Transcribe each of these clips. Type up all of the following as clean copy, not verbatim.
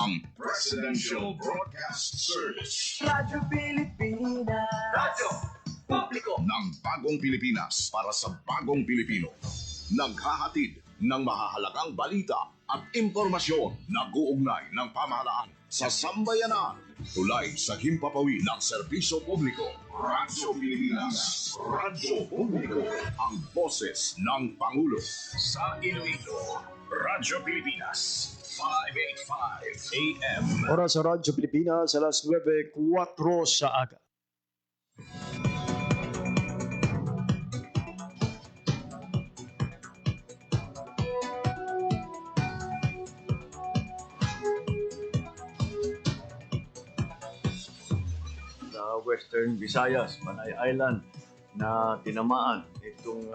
ang Presidential Broadcast Service. Radyo Pilipinas. Radyo Publiko Ng bagong Pilipinas para sa bagong Pilipino. Naghahatid ng mahahalagang balita at impormasyon na guugnay ng pamahalaan sa sambayanan. Tulay sa himpapawid ng serbisyo publiko. Radyo Pilipinas. Radyo Publiko. Ang boses ng Pangulo. Sa Iloilo, Radyo Pilipinas. 585 AM. Oras sa Radyo Pilipinas, alas 9:04 sa aga. Sa Western Visayas, Panay Island, na tinamaan itong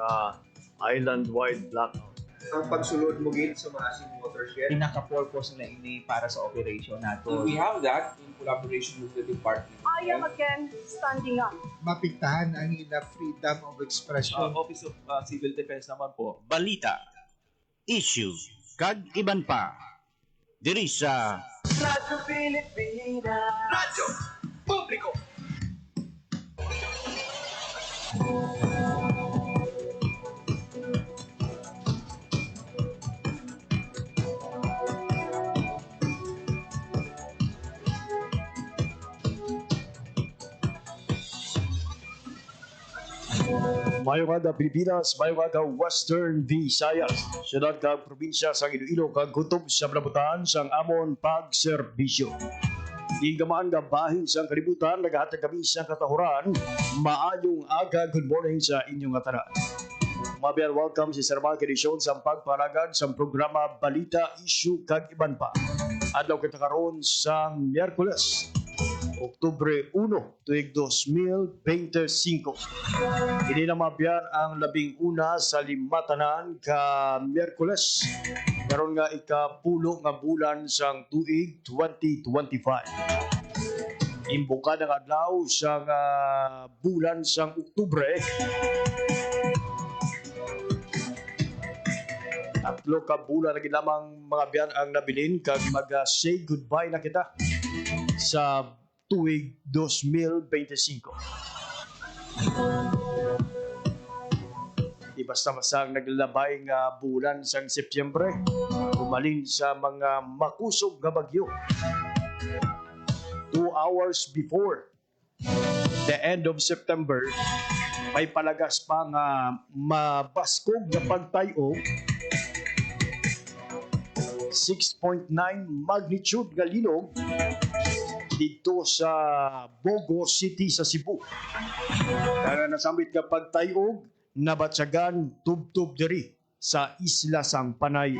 island-wide blackout. Ang pagsulod mo gid sa maasin watershed. Pinaka-purpose nila ini para sa operation nato. We have that in collaboration with the department. I am again standing up. Mapiktahan ang ila freedom of expression. Office of Civil Defense naman po. Balita, issue, kag iban pa. Diri sa Radyo Pilipinas. Radyo Publiko Mayong aga Pilipinas, mayong aga Western Visayas. Siyudad kag probinsya sa Iloilo kag kutob sa Balabutan sang amon pagserbisyo. Di gamaan nga bahin sa kalibutan, nagahatag kami sa katahuran. Maayong aga, good morning sa inyong atanan. Mabiyan, welcome si Sir Mark Edisyon sa pagpanagan sa programa Balita, Issue kag Iban pa. Adlaw kita karon sa Miyerkules, Oktubre 1, tuig 2025. Hindi na mabiyan ang 11 sa limatanan ka Miyerkules. Karon nga ikapulo nga bulan sang tuig 2025. Imbukad ang adlaw sa bulan sang Oktubre. Tatlo ka bulan na ginamang mga biyan ang nabilin kag mag-say goodbye na kita sa tuig 2025. Di basta-basta naglalabay nga bulan sang Setyembre, umalin sa mga makusog nga bagyo. 2 hours before the end of September, may palagas pa nga mabaskog nga pagtayo, 6.9 magnitude nga linog dito sa Bogo City sa Cebu. Kaya nasambit nga pagtayog, nabatsagan tub-tub diri sa Isla Sang Panay.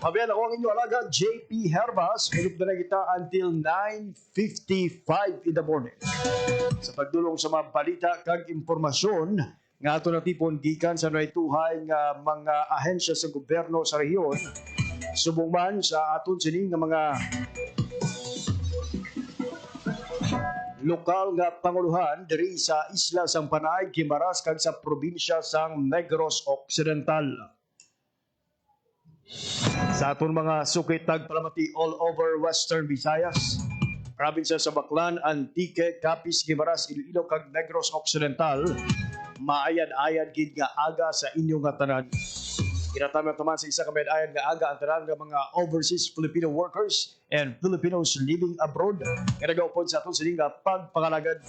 Mabiyan ako ang inyong alaga, JP Herbas. Hulog na kita until 9:55 in the morning. Sa pagdulong sa mga balita kag impormasyon nga ato natipon gikan sa naituhay nga mga ahensya sa gobyerno sa rehiyon, subong man sa aton sining nga mga lokal nga panguluhan diri sa Isla Sang Panay, Guimaras kag sa probinsya sang Negros Occidental. Sa aton mga sukit tagpalamati all over Western Visayas, probinsya sa Baclan, Antique, Capiz, Guimaras, Iloilo kag Negros Occidental, maayad-ayad gid nga aga sa inyong nga tanan. Kinatama naman sa isa ka med-ayad nga aga ang tanan nga mga overseas Filipino workers and Filipinos living abroad. Kaya nag-upod sa aton sining nga pagpangalagad.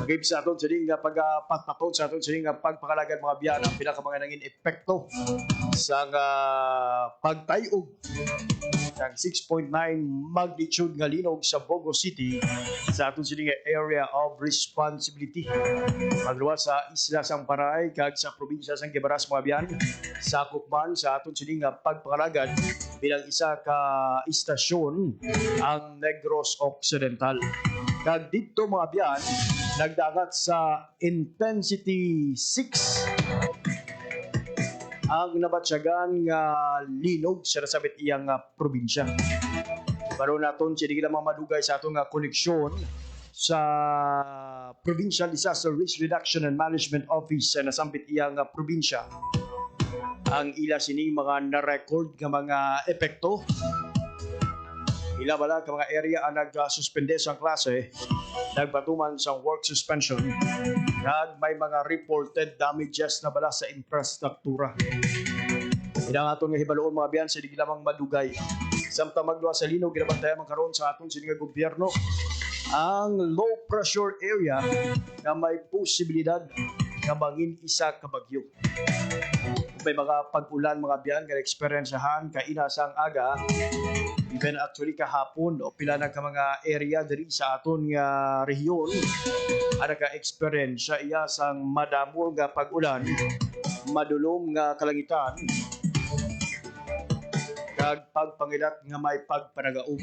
Nagib sa aton sining nga pagpataton sa aton sining nga pagpangalagad mga biyan ang pinakamanga nangin epekto sa pagtayog ng 6.9 magnitude nga linog sa Bogo City sa aton sining area of responsibility. Magluwas sa Isla Sang Panay kag sa probinsya sang Guimaras mga biyan, sakop man sa aton sining nga pagpangalagad bilang isa ka istasyon ang Negros Occidental. Kag dito mga biyan, nagdagat sa intensity 6 ang nabatsyagan nga linog sa nasabit iyang probinsya. Pero naton siya di kita mamadugay sa atong koneksyon sa Provincial Disaster Risk Reduction and Management Office sa nasambit iyang probinsya. Ang ila sining mga na-record nga mga epekto. Ila bala ka mga area ang nag-suspende sa klase, nagbatuman sa work suspension, kag may mga reported damages na bala sa infrastruktura. Ila aton nga hibaloon mga biyan sa di lamang madugay. Samtang magduwa sa lino, ginabantayan man karon sa aton sining gobyerno ang low pressure area na may posibilidad na mangin isa ka bagyo. May mga pag-ulan mga biyan nga experiencehan kaina sang aga, even actually kahapon o pila na ka mga area diri sa aton nga rehiyon ang naka-experience sa iya sang madamo nga pag-ulan, madulom nga kalangitan, kag pagpangilat nga may pagpanagaog.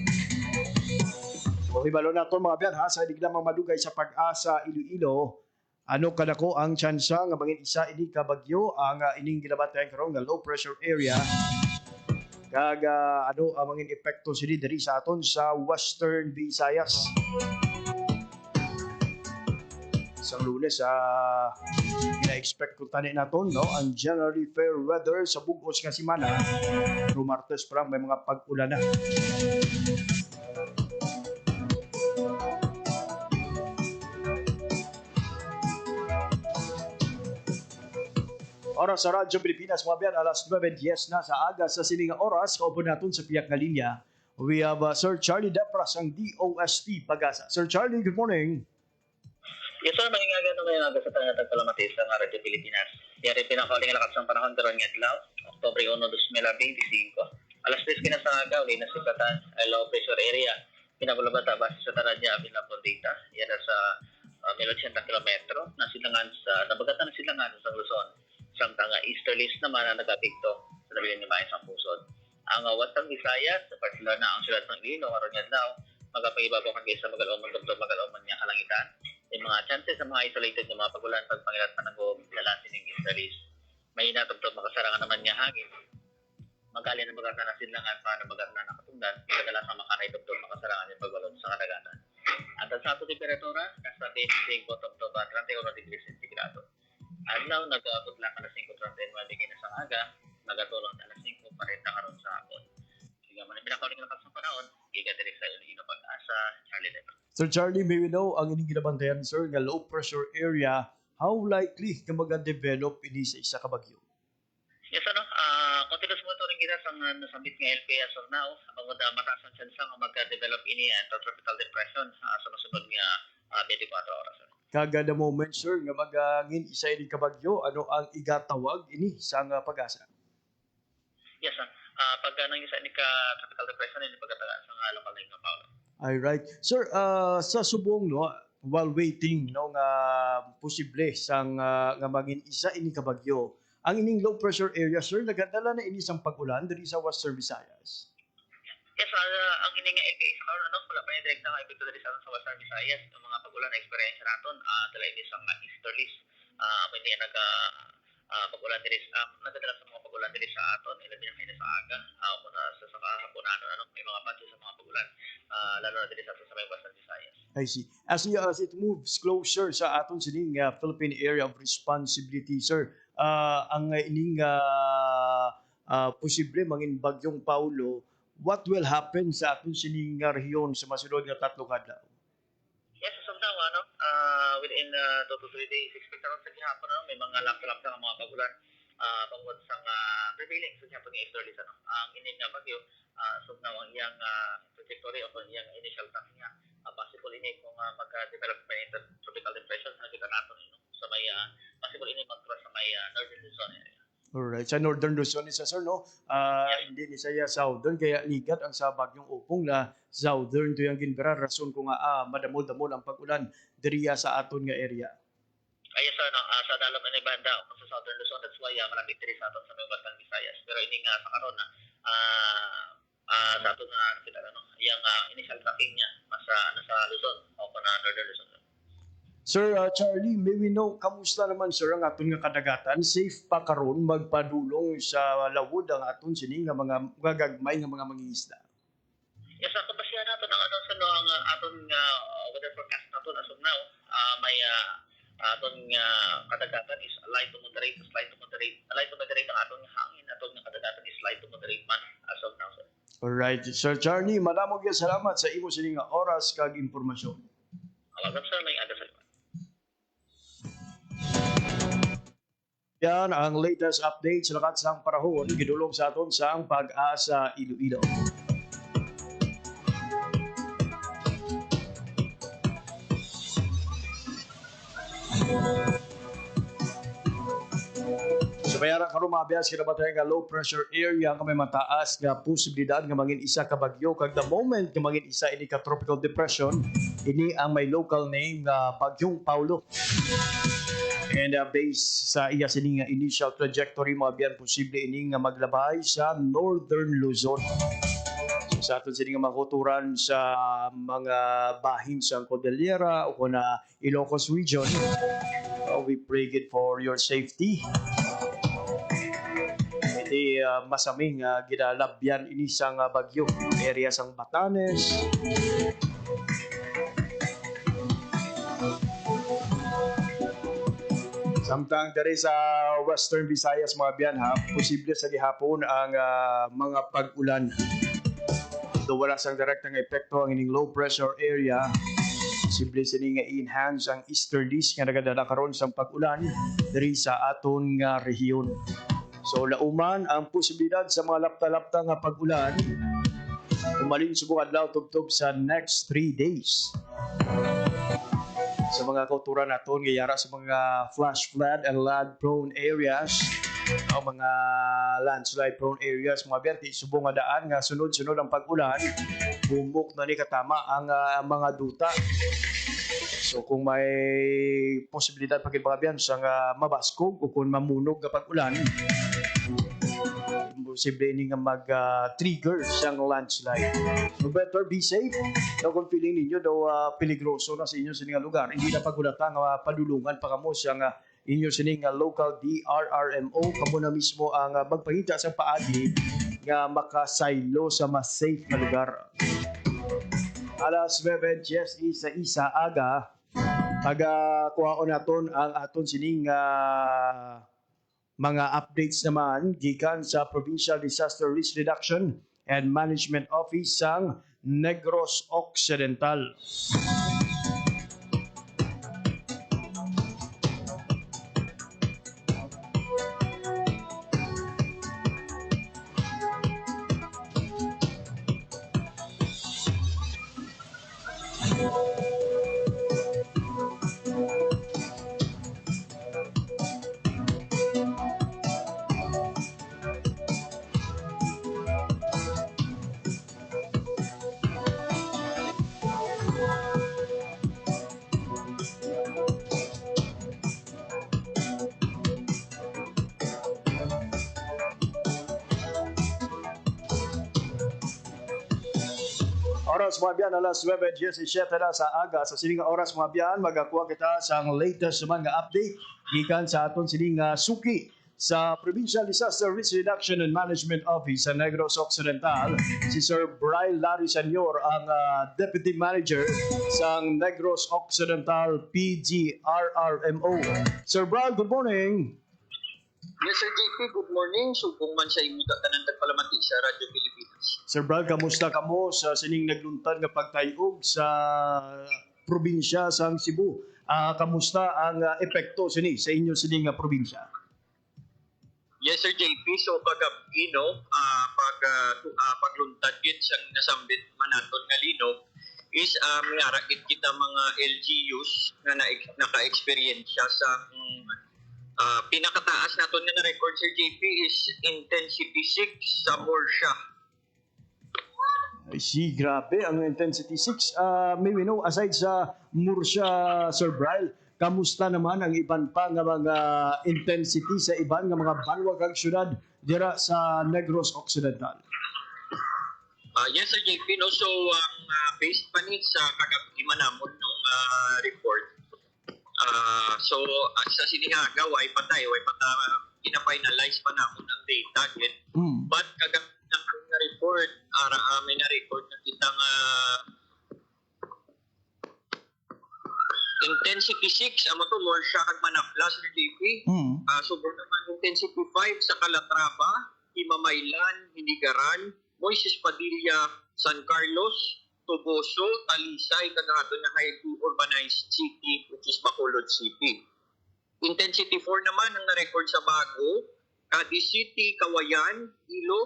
So hibalo naton mga biyan ha, sa di lamang madugay sa Pag-asa Iloilo, ano kadako ang tsansa nga mangin isa ini ka bagyo ang ining ginabantayan karon nga low pressure area, kag ano ang mangin epekto sini diri sa aton sa Western Visayas. Isang Lunes ina-expect ko tani naton no ang generally fair weather sa bugos nga semana. Pero Martes pa lang may mga pag-ulan na. Oras sa Radyo Pilipinas, mga biyan, alas 9:10 na sa aga sa sininga oras. Kaupo natin sa piyak na linya. We have Sir Charlie Depras, ang DOST Pag-asa. Sir Charlie, good morning. Yes sir, mahingaga na ngayon aga sa tangatag Palamatis sa Radyo Pilipinas. Yari pinakaling lakas ng panahon karon nga adlaw, Oktubre 1, 2025. Alas 10 kina sa aga, uli na sipatan low pressure area. Pinabulabata base sa Taradya, Binapon data. Yan sa 180 kilometro na silangan sa nabagatan ng silangan sa Luzon. Samtang easterlies naman ang nag-apekto sa nabilin ni Bayan sa Pusod. Ang Western Visayas, particular na ang sulat ng Lino, karon nga daw, magapaibabaw kan sa Magalomon, Dr. Magalomon niya kalangitan. May mga chances sa mga isolated ng mga pagulan pagpangilat pa nag-uog lalasin ng easterlies. May natugtog makasarangan naman niya hangin. Magkali na bagatan na silangan pa na bagat na nakatungdan, kadalasang makanay tugtog makasarangan yung pagbalon sa kadagatan. At sa ato temperatura, nasa 25 Oktubre 31 degrees centigrado. Adlaw nag-aabot lang alas 5:30 mabigay na sa aga, nagatulong alas 5:40 karon sa hapon. Sige man pinakaling lakas ng panahon, giga diri sa Iloilo Pag-asa, Charlie Depras. Sir Charlie, may we know ang ining ginabantayan, sir, nga low pressure area, how likely nga mag-develop ini sa isa ka bagyo? Yes, continuous monitoring kita sa nasambit nga LPA as of now, ang mataas ang chance nga magka-develop ini ang tropical depression sa masunod nga 24 oras. Kaga the moment, sir, nga magangin isa ini ka bagyo, ano ang igatawag ini sa nga Pag-asa? Yes, pag nang isa ni ka tropical depression ini pagkatagaan sa local na nga Paolo. All right. Sir, sa subong no, while waiting no nga posible sang nga maging isa ini ka bagyo, ang ining low pressure area, sir, nagadala na ini sang pag-ulan diri sa Western Visayas. Yes, ang ini nga LPA sa karon wala pa ni direct na epekto diri sa Western Visayas. Ang mga pag-ulan na experience naton dala ini sa easterlies. Pwede pag-ulan diri nagadala sa mga pag-ulan diri sa aton ilabi na sa aga muna sa kahaponan may mga patches sa mga pag-ulan lalo na diri sa may Western Visayas. I see. As it moves closer sa aton sining Philippine Area of Responsibility, sir, ang ining posible mangin bagyong Paulo, what will happen sa aton sining rehiyon sa masunod nga 3 adlaw? Yes, so now, within 2 to 3 days, expect around sa gihapon, may mga lapsa-lapsa ng mga pagulan pangod sa prevailing sa gihapon ng easterly. Ang inin nga bagyo, so now, ang iyang trajectory o ang iyang initial track niya, possible ini kung magka-develop pa yung tropical depression na kita natin sa may, possible ini mag-cross sa may northern Luzon area. Alright, sa Northern Luzon ni sir, no? Hindi ni saya Southern, kaya ligat ang sa bagyong Upong na Southern to yung ginbera. Rason ko nga madamol-damol ang pag-ulan diriya sa aton nga area. Ayos, sa dalam na banda sa Southern Luzon, that's why malapit diri sa aton sa may Western Visayas. Pero ini nga sa karon sa aton nga kita yung initial tracking niya nasa Luzon o na Northern Luzon. Sir Charlie, may we know, kamusta naman sir ang aton nga kadagatan? Safe pa karon magpadulong sa lawod ang aton sining nga mga gagagmay nga mga mangingisda? Yes, ang kapasya natin kanang aton sa no ang aton nga weather forecast naton as of now, may aton nga kadagatan is light to moderate, light to moderate ang aton nga hangin, aton nga kadagatan is light to moderate man as of now, sir. Alright, Sir Charlie, madamog yung salamat sa imo sining nga oras kag impormasyon. Welcome, sir. May aga sa Yan ang latest update sa lakat sang panahon gidulong sa aton sa Pag-asa Iloilo. Sa bayaran karon mabiyas kinabatay nga low pressure area nga may mataas nga posibilidad nga mangin isa ka bagyo kag the moment nga mangin isa ini ka tropical depression ini ang may local name nga Bagyong Paulo. And based sa iya sining nga initial trajectory mabiyan posible ini nga maglabay sa northern Luzon. So sa aton sining nga makuturan sa mga bahin sa Cordillera o na Ilocos region, we pray good for your safety. Iti masaming ginalabyan ini sang bagyo area sang Batanes. Samtang dari sa Western Visayas mga biyan ha, posible sa gihapon ang mga pag-ulan. Do wala sang direktang epekto ang ining low pressure area, posible sini nga i-enhance ang easterlies nga nagadala karon sang pag-ulan diri sa aton nga rehiyon. So lauman ang posibilidad sa mga lapta-lapta nga pag-ulan umalin subong adlaw tubtob sa next 3 days. Sa mga kauturan naton gayara sa mga flash flood and land prone areas o mga landslide prone areas mga berti subong nga daan nga sunod-sunod ang pag-ulan bumok na ni katama ang mga duta. So kung may posibilidad pagid mga biyan sa mabaskog o kung mamunog nga pag-ulan posible ini nga mag-trigger siyang landslide. So better be safe. Daw kung feeling ninyo daw peligroso na sa inyo sining lugar, hindi na pagulatan nga padulungan pa kamo siyang inyo sining local DRRMO kamo na mismo ang magpangita sa paagi nga makasaylo sa mas safe na lugar. Alas 9:10 isa aga pag-kuhaon naton ang aton sining mga updates naman gikan sa Provincial Disaster Risk Reduction and Management Office sang Negros Occidental. Oras mga biyan, alas 9:17 na sa aga. Sa sining oras mga biyan, magakuha kita sa latest mga update gikan sa aton sining suki sa Provincial Disaster Risk Reduction and Management Office sa Negros Occidental. Si Sir Bry Larry Senior ang Deputy Manager sa Negros Occidental PGRRMO. Sir Bry, good morning. Yes, Sir JP, good morning. Subong man sa imuta tanan tagpalamati sa Radyo Pilipinas. Sir Brad, kamusta kamo sa sining nagluntad nga pagtayog sa probinsya sa Cebu? Kamusta ang epekto sini sa inyo sining probinsya? Yes, Sir JP. So, pagluntad yun sa nasambit manaton nga linog is may arakit kita mga LGUs na naka-experience sa pinakataas naton nga na-record, Sir JP, is intensity 6 sa Morsha. I see, grabe ang intensity 6. May we know, aside sa Morsha, Sir Bryle, kamusta naman ang iban pa nga mga intensity sa iban nga mga banwag ang syudad dira sa Negros Occidental? Yes, Sir JP, no? So, based pa ni sa kagabi manamon ng report, sa sinihaga, way patay, ina-finalize pa namon ang data. But kagabi na report, may na-record na kita nga Intensity 6, amo to more siya kag Manapla, Sir JP. Subok naman intensity 5 sa Calatrava, Himamaylan, Hinigaran, Moises Padilla, San Carlos, Toboso, Talisay, kagato na highly urbanized city which is Bacolod City. Intensity 4 naman ang na-record sa Bago, Cadiz City, Kawayan, Ilo,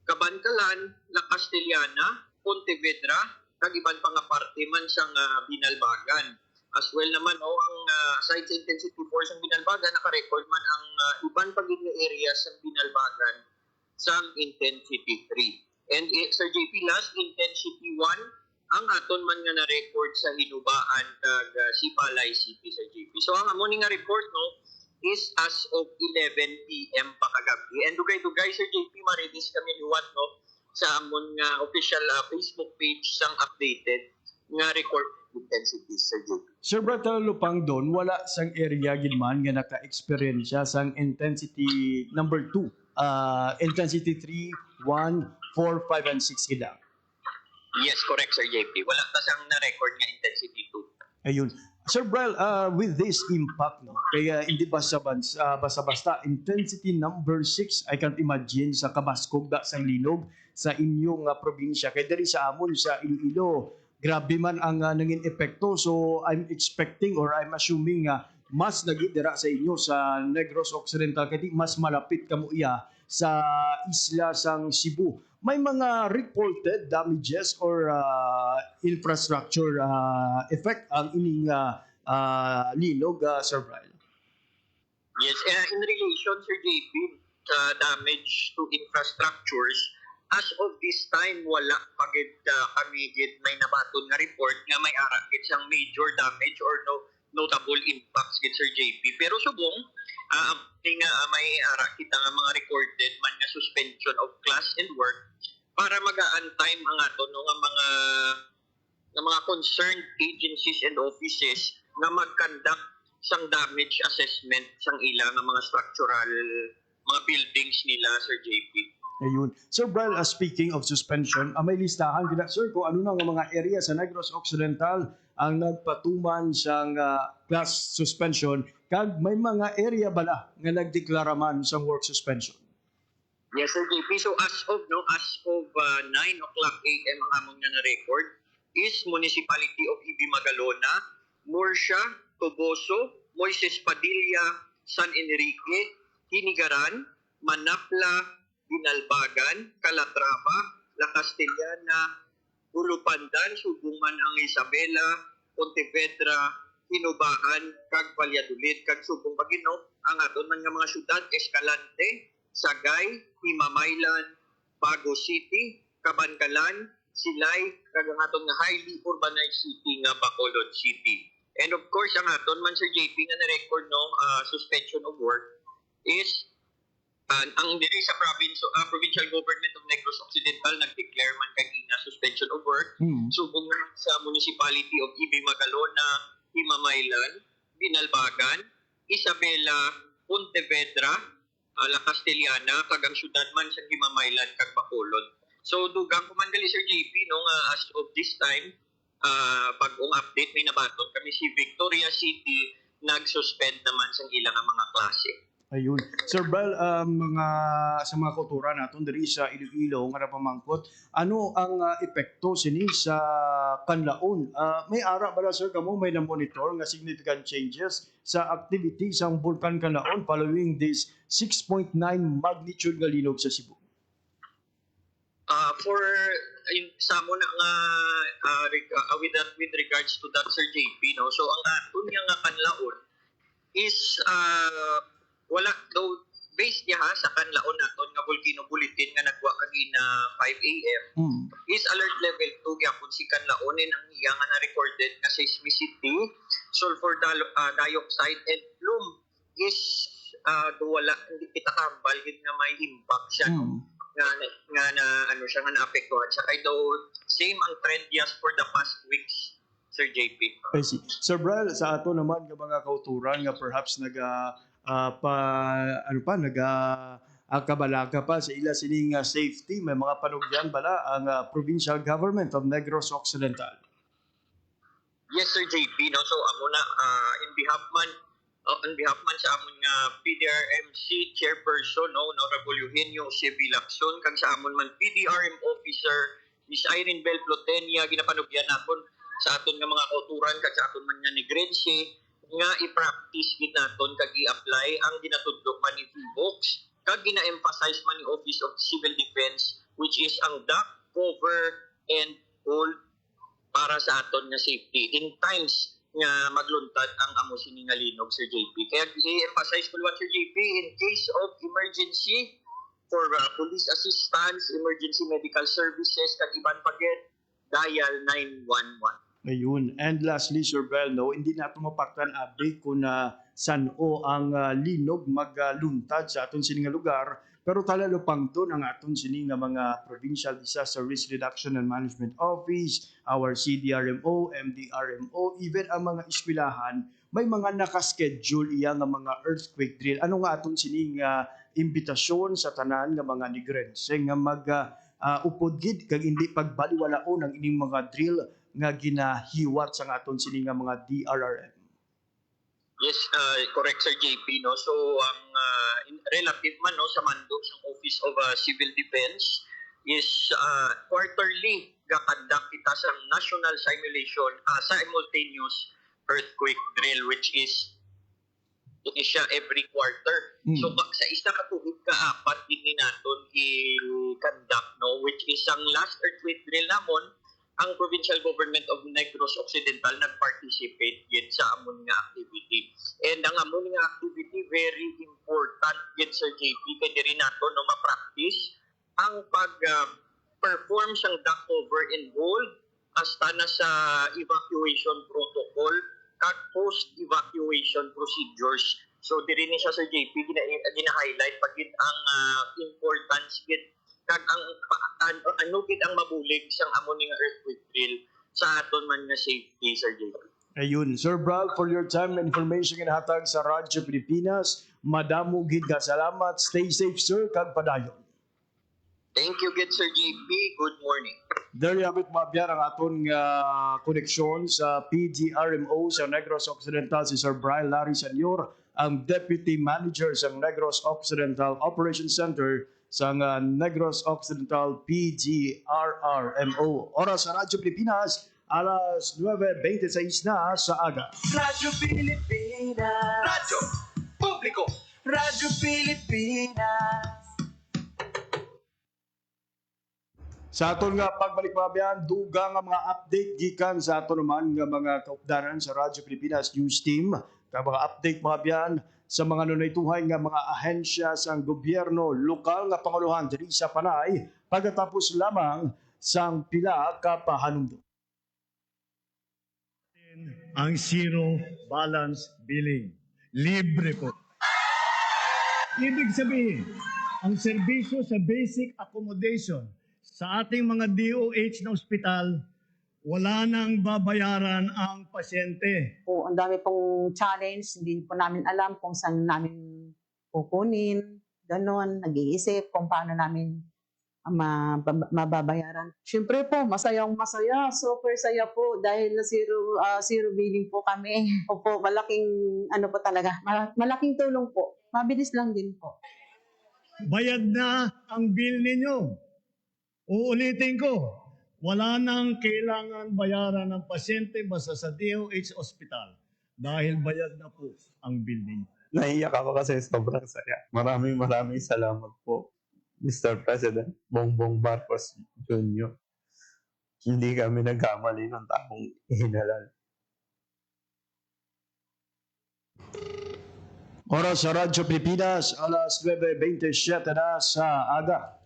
Cabancalan, La Castellana, Pontevedra, kag iban pa nga parte man sang Binalbagan. As well naman ang aside sa intensity 4 sa Binalbagan, naka-record man ang iban pa gid nga areas sa Binalbagan sa intensity 3. And Sir JP, last intensity 1 ang aton man nga na-record sa Hinubaan kag Sipalay City, Sir JP. So ang amo ni nga report is as of 11 PM pa kagabi. And dugay-dugay, Sir JP, ma-release kami liwat sa amon nga official Facebook page sang updated nga record intensity, Sir JP. Sir Brad, talupang doon, wala sang area gilman nga naka-experience siya sang intensity number 2. Intensity 3, 1, 4, 5, and 6 gila. Yes, correct, Sir JP. Wala ta sang na-record nga intensity 2. Ayun. Sir Brel, with this impact, kaya hindi basta-basta, intensity number 6, I can't imagine sa Kabaskog da sang linog sa inyong probinsya. Kaya dali sa amon sa Iloilo, grabe man ang nangin epekto. So I'm expecting or I'm assuming mas nagidira sa inyo sa Negros Occidental kaya mas malapit kamo iya sa isla sang Cebu. May mga reported damages or infrastructure effect ang ining linog, Sir Brian? Yes, in relation, Sir JP, damage to infrastructures, as of this time, wala pagid kami may nabaton nga report nga may ara gid siyang major damage or notable impacts gid, Sir JP. Pero subong, may ara kita nga mga recorded man nga suspension of class and work para maga-antime ang ato nga mga concerned agencies and offices nga mag-conduct sang damage assessment sang ilang nga mga structural mga buildings nila, Sir JP. Ayun. Sir Brian, speaking of suspension, may listahan gina, sir, kung ano na nga mga area sa Negros Occidental ang nagpatuman sang class suspension kag may mga area bala nga nagdeklara man sang work suspension. Yes, Sir JP. So as of 9 o'clock AM ang amon nga na-record is Municipality of Ibi Magalona, Murcia, Toboso, Moises Padilla, San Enrique, Hinigaran, Manapla, Binalbagan, Calatrava, La Castellana, Ulupandan, Subuman ang Isabela, Pontevedra, Hinubaan, kag Valladolid, kag Subong Bagino, ang aton man nga mga syudad, Escalante, Sagay, Himamaylan, Bago City, Cabancalan, Silay, kag ang aton nga highly urbanized city nga Bacolod City. And of course, ang aton man, Sir JP, nga na-record suspension of work is ang diri sa provincial government of Negros Occidental nag-declare man kagina suspension of work. Subong sa Municipality of Ibi Magalona, Himamaylan, Binalbagan, Isabela, Pontevedra, La Castellana, kag ang syudad man sa Himamaylan kag Bacolod. So dugang kumandali, Sir JP, as of this time, bagong update may nabaton kami si Victoria City nag-suspend naman sa ilang mga klase. Ayun. Sir Bel, sa mga kultura natin diri sa Iloilo nga napamangkot, ano ang epekto sini sa kanlaon? May ara bala, sir, kamo may na-monitor nga significant changes sa activity sang Bulkan Kanlaon following this 6.9 magnitude nga linog sa Cebu? Sa mo na nga with regards to that, Sir JP, so ang aton nga kanlaon is wala daw based niya sa kanlaon naton nga volcano bulletin nga nagwa kagina 5 AM is alert level 2 gyapon si kanlaonin ang iya nga na-recorded nga seismicity, sulfur dioxide and plume is wala hindi kita kambal gid nga may impact siya nga naapektuhan siya kay daw same ang trend yes for the past weeks, Sir JP. I see. Sir Brel, sa ato naman nga mga kauturan nga perhaps kabalaga pa sa ila sining safety, may mga panugyan bala ang provincial government of Negros Occidental? Yes, Sir JP. No? So, amo na, on behalf man sa amon nga PDRMC Chairperson, no, Honorable Eugenio C. Lacson, kag sa amon man PDRM Officer, Miss Irene Bel Plotenia, ginapanugyan naton sa aton nga mga kauturan, kag sa aton man nga ni Grense, nga i-practice gid naton kag i-apply ang ginatudlok man ni Box, kag gina-emphasize man ni Office of Civil Defense, which is ang duck, cover, and hold para sa aton nga safety in times nga magluntad ang amo sini nga linog, Sir JP. Kaya i-emphasize ko lang, Sir JP, in case of emergency for police assistance, emergency medical services, kag iban pagit, dial 911. Ayun. And lastly, Sir Bel, no, hindi na ito mapaktan update kung saan o ang linog magluntad sa aton sini nga lugar. Pero talalo pang doon ang aton sini nga mga Provincial Disaster Risk Reduction and Management Office, our CDRMO, MDRMO, even ang mga eskwelahan, may mga nakaschedule iya nga mga earthquake drill. Ano nga aton sini nga imbitasyon sa tanan nga mga Negrense nga upod gid kag hindi pagbaliwalaon ang ining mga drill nga ginahiwat sa aton sini nga mga DRRM. Yes, correct, Sir JP. No? So, ang relative man no, sa mandog sa Office of Civil Defense is quarterly gakandak kita sa National Simultaneous Earthquake Drill, which is siya every quarter. So, sa isa ka tuig ka-apat din naton i-conduct, no? Which is ang last earthquake drill namon, ang Provincial Government of Negros Occidental nag-participate yun sa amon nga activity. And ang amon nga activity, very important yun, Sir JP, kaya rin nato no, ma-practice ang pag-perform siyang duck cover and hold hasta na sa evacuation protocol kag post-evacuation procedures. So, diri ni siya, Sir JP, gina-highlight pagit ang importance gid kag ang gid ang mabulig sang amon nga earthquake drill sa aton man nga safety, Sir JP. Ayun, Sir Bral, for your time and information hatag sa Radyo Pilipinas. Madamo gid ka salamat. Stay safe, sir, kag padayon. Thank you, good Sir JP. Good morning. There you have it, mabiyar ang aton nga koneksyon sa PDRMO sa Negros Occidental, si Sir Brian Larry Senior, ang Deputy Manager sa Negros Occidental Operations Center sa Negros Occidental PDRRMO. Oras sa Radyo Pilipinas, alas 9:26 na sa aga. Radyo Pilipinas. Radyo Publiko. Radyo Pilipinas. Sa aton nga pagbalik mabiyan, dugang nga mga update gikan sa aton naman nga mga kaupdanan sa Radyo Pilipinas News Team. Nga mga update mabiyan sa mga nunaytuhay nga mga ahensya sa gobyerno, lokal nga panguluhan diri sa Panay, pagkatapos lamang sang pila ka pahanumdum. Ang zero balance billing. Libre po. Ibig sabihin, ang serbisyo sa basic accommodation sa ating mga DOH na ospital, wala nang babayaran ang pasyente. Po, ang dami pong challenge, hindi po namin alam kung saan namin kukunin, ganon, nag-iisip kung paano namin mababayaran. Siyempre po, masayang masaya, super saya po dahil na zero billing po kami. Opo, malaking ano po talaga, malaking tulong po. Mabilis lang din po. Bayad na ang bill ninyo. Uulitin ko, wala nang kailangan bayaran ng pasyente basta sa DOH Hospital dahil bayad na po ang bill ninyo. Naiyak ako kasi sobrang saya. Maraming salamat po, Mr. President Bongbong Marcos Jr. Hindi kami nagkamali ng taong ihinalal. Oras sa Radyo Pilipinas, alas 9:27 na sa aga.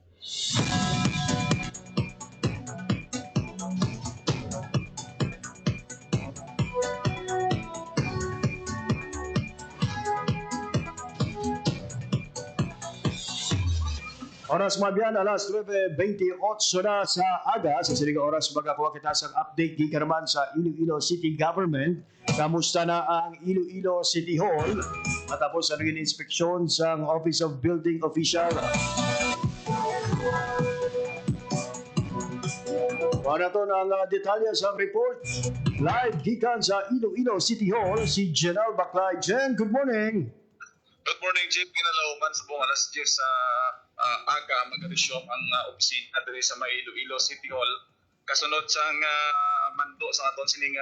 Oras mabiyan, alas 9:28 na sa aga. Sa siling oras magakuha kita sa update gikan naman sa Iloilo City Government. Kamusta na ang Iloilo City Hall? Matapos ang naging inspeksyon sa Office of Building Official. Para to ng detalye sa report. Live gikan sa Iloilo City Hall si General Baclay. Jen, good morning. Good morning, Jeep. Kinalauman sa buong alas 10 sa aga mag-resume ang opisina diri sa may Iloilo City Hall. Kasunod sa mando sa aton sining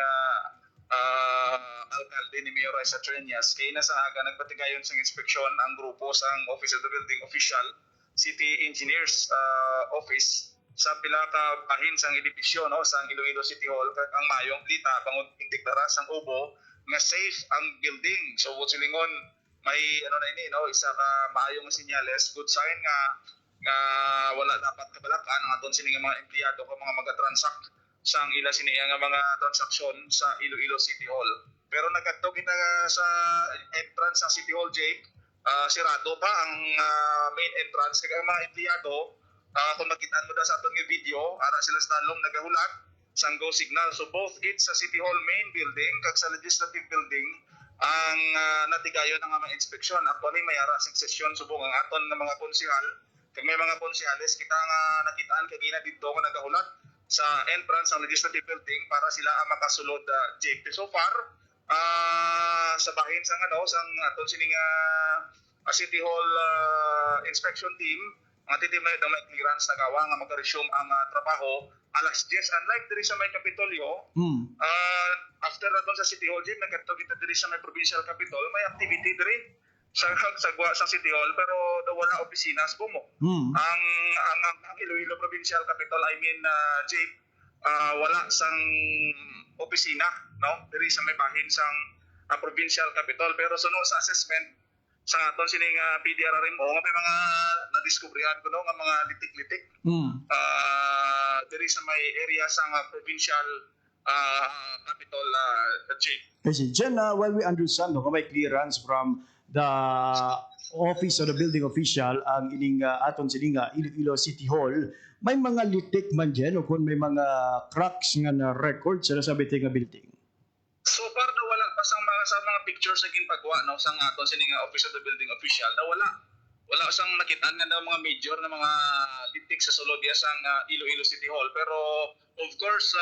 alkalde ni Mayor Raisa Treñas. Kaya na sa aga nagpatigayon sa inspeksyon ang grupo sa Office of the Building Official, City Engineers Office sa pila ka bahin sang edifisyon no sa Iloilo City Hall ang mayong plita bangod intikdara sang ubo nga safe ang building. So silingon may ini no isa ka maayong senyales, good sign nga wala dapat kabalakan ang aton sining mga empleyado ko mga magatransact sang ila sini nga mga transaksyon sa Iloilo City Hall. Pero nagkadto kita sa entrance sa City Hall, Jake, sirado pa ang main entrance kaya ang mga empleyado kung makita mo da sa atong video ara sila sa talong nagahulat sang go signal. So both gates sa City Hall main building kag sa legislative building ang natigayon ng mga inspeksyon. Actually may ara sing sesyon subong ang aton nga mga konsehal kag may mga konsehales kita nga nakitaan kay gina didto nga nagahulat sa entrance ng legislative building para sila ang makasulod Jake. So far sa bahin sang sang aton sining City Hall inspection team ang team na may clearance na gawa nga mag-resume ang trabaho alas 10. Unlike diri sa may Kapitolyo, after naton sa City Hall, nagkadto kita diri sa may Provincial Capitol, may activity diri sa City Hall pero wala opisina sa bumo. Ang Iloilo Provincial Capitol, Jake, wala sang opisina no diri sa may bahin sang Provincial Capitol pero sunod sa assessment sa aton sining PDRRM nga may mga nadiskubrihan ko no nga mga litik-litik diri sa may area sa provincial capital Jake. Kasi Jen, while we understand no, may clearance from the office of the building official ang ining aton sining Iloilo City Hall, may mga litik man dyan o kung may mga cracks nga na record sa nasabi nga building? So far na wala pa sa mga pictures naging pagwa no sa aton sining office of the building official na wala sang nakitaan nga mga major na mga litik sa sulod sang Iloilo City Hall. Pero of course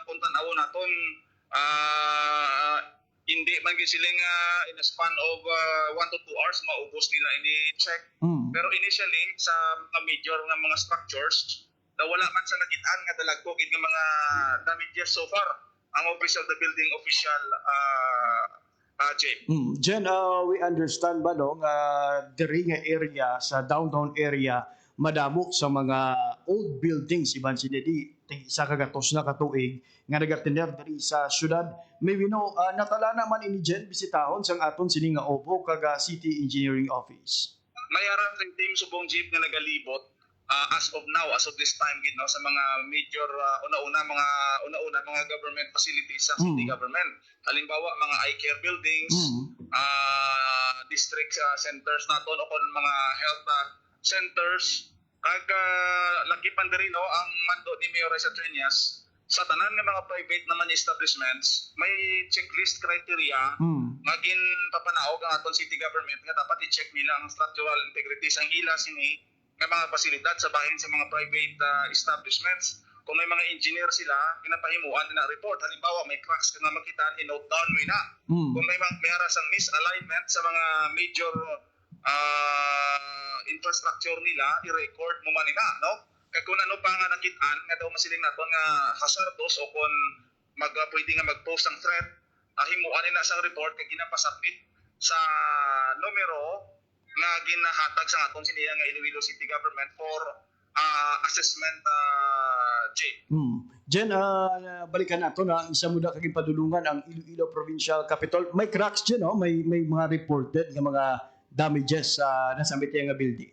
kung tanaw naton hindi man gid sila in a span of 1 to 2 hours maubos nila ini check. Pero initially sa mga major nga mga structures na wala man sa nakitaan nga dalagko gid nga mga damages so far ang office of the building official Jake. Jen, we understand ba no nga diri nga area sa downtown area madamo sa mga old buildings iban sila di isa kagatos na katuig nga nagatender diri sa syudad. Maybe no natala naman ini Jen bisitahon sang aton sini nga opo kag City Engineering Office. May aran ring team subong jeep nga nagalibot as of now, as of this time gid no sa mga major una-una mga government facilities sa city government. Halimbawa mga eye care buildings, district centers naton o kon mga health centers kag laki pa diri no ang mando ni Mayor Raisa Treñas sa tanan nga mga private naman establishments may checklist criteria nga ginpapanaog ang aton city government nga dapat i-check nila ang structural integrity sang ila sini nga mga pasilidad sa bahin sa mga private establishments. Kung may mga engineer sila, pinapahimuan na report. Halimbawa, may cracks ka nga makita, i-note down mo na. Kung may harasang misalignment sa mga major infrastructure nila, i-record mo man nila, no? Kaya kung ano pa nga nakitaan, nga daw masiling nato nga hazardous o kung pwede nga mag-post ang threat, himuan nila sa report kaya ginapasabit sa numero nga ginahatag sa atong siniya nga Iloilo City Government for assessment Jen, balikan nato na isa mo na kaging padulungan ang Iloilo Provincial Capital. May cracks dyan, no? May mga reported nga mga damages sa nasamit nga building.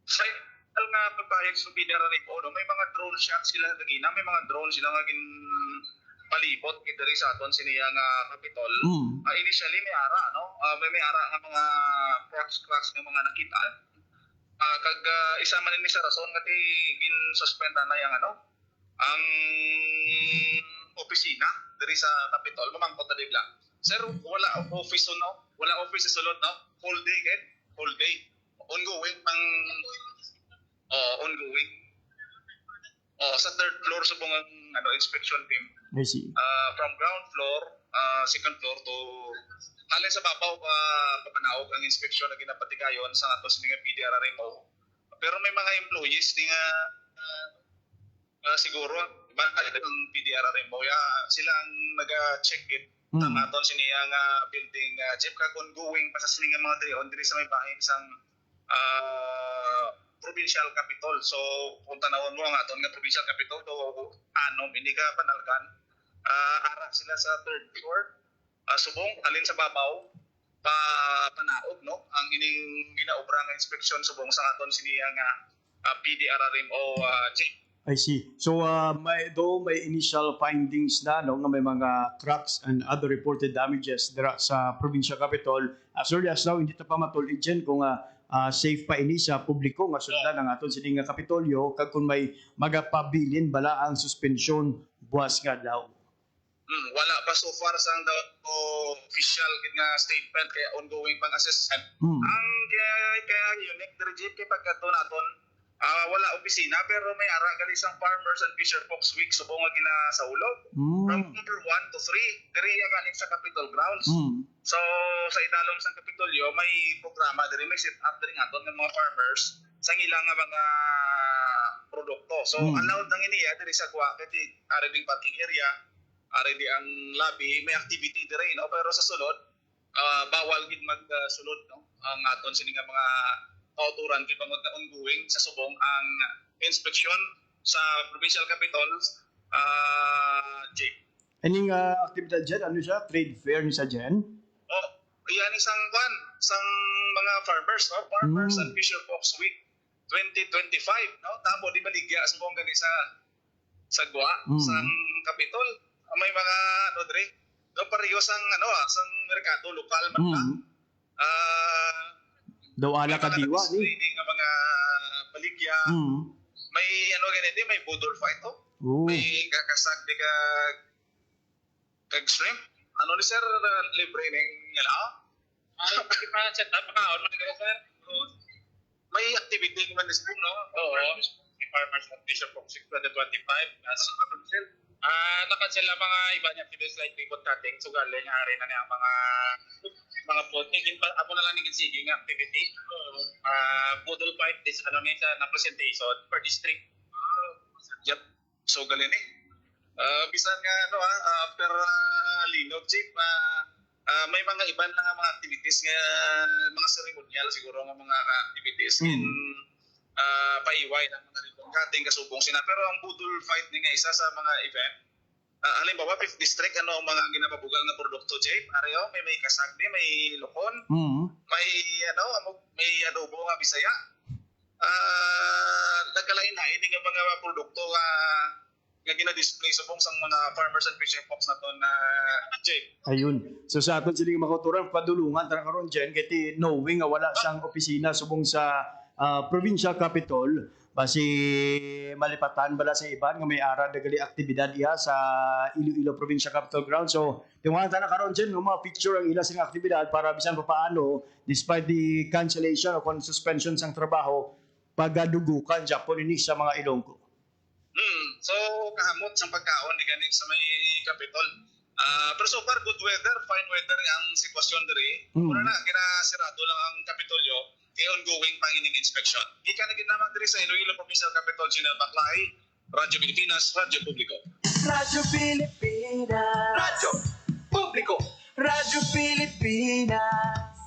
Sa nga pagpahig sa PDRRM no, may mga drone shots sila nagina, may mga drone sila nga palibot diri sa aton siniya nga Capitol. Initially may ara no, may ara nga mga cracks nga mga nakita. Kag isa man ni sa rason nga gin-suspend na yang ang opisina diri sa Capitol mamangkot na dibla. Sir, wala office no, wala office sa sulod no, whole day ongoing pang ongoing. Sa third floor subong ang inspection team. I see. From ground floor, second floor to halin sa babaw papanaog ang inspeksyon na ginapatigayon sa ato sa mga PDRRMO. Pero may mga employees di nga siguro ba ang PDRRMO ya sila ang naga-check it ang aton siniya nga building jeep kag ongoing pa sa sini nga mga diri sa may bahin sang provincial capital. So kung tanawon mo ang aton nga provincial capital to anom hindi ka panalgan ara sila sa third floor subong alin sa babaw panaog no ang ining ginaobra nga inspeksyon subong sa aton siniya nga PDRRMO jeep. I see. So may initial findings na no nga may mga cracks and other reported damages dira sa provincial capital. As early as now hindi ta pa matulid dyan kung safe pa ini sa publiko nga sundan ang aton sining nga Kapitolyo kag kung may magapabilin bala ang suspensyon buwas nga daw. Wala pa so far sa official nga statement kaya ongoing pang assessment. Ang kaya unique diri kay pagkato naton wala opisina pero may ara gali sang Farmers and Fisher Folks Week subong nga ginasaulog from October 1 to 3 diri galing sa Capitol grounds. So sa idalom sang Kapitolyo may programa diri may set up diri ngaton ng mga farmers sa ilang nga mga produkto. So allowed nang iniya diri sa kuha kay ari ding parking area, ari di ang lobby may activity diri no pero sa sulod bawal gid magsulod no ang aton sini nga mga kauturan kay pangod na ongoing sa subong ang inspeksyon sa provincial capitals Jake. Aning aktibidad dyan, ano siya? Trade fair ni sa dyan? Yan isang sang mga farmers, no? Farmers and Fisher Folks Week 2025, no? Tamo di baligya sa buong gani sa Gwa, sa Kapitol. May mga ano dre, do pareho sang sang merkado lokal man na. Daw ala ka diwa ni. Nga mga baligya. May ganito, may budol fight to. May kakasag di kag shrimp. Ano ni sir libre ning yala? Pa set up ka on mga sir. May activity man this no? Oo. Farmers and Fisher Folks 2025 as council. Nakansel ang mga iba niya activities like ribbon cutting, sugaling hari na niya mga food. Ako na lang naging sige nga activity. Budol fight this niya na presentation per district. Yep. So galing bisan nga after linog chief may mga iban na mga activities nga mga ceremonial siguro nga mga activities in paiway ng mga ribbon cutting kasubong sina pero ang budol fight ni nga isa sa mga event halimbawa 5th district ano ang mga ginapabugal nga produkto Jay areyo may kasagdi may lokon may adobo nga Bisaya nagkalain-lain nga mga produkto nga gina-display subong sang mga farmers and fisher folks naton na Jay. Ayun. So sa aton sining makauturan padulungan tara karon dyan kay knowing nga wala sang opisina subong sa provincial capital basi malipatan bala sa iban nga may ara dagali aktibidad iya sa Iloilo Provincial Capital Ground. So tiwala na karon dyan nga mga picture ang ila sing aktibidad para bisan pa paano despite the cancellation o suspension sang trabaho pagadugukan Japon ini sa mga Ilonggo. So kahamot sa pagkaon ni gani sa may capital. Pero so far good weather, fine weather ang sitwasyon diri. Mura na ginasirado lang ang Kapitolyo kay ongoing pangining inspection. Ika na gid naman diri sa Iloilo Provincial Capital General Baclaay, Radyo Pilipinas, Radyo Publiko. Radyo Pilipinas. Radyo Publiko. Radyo Pilipinas.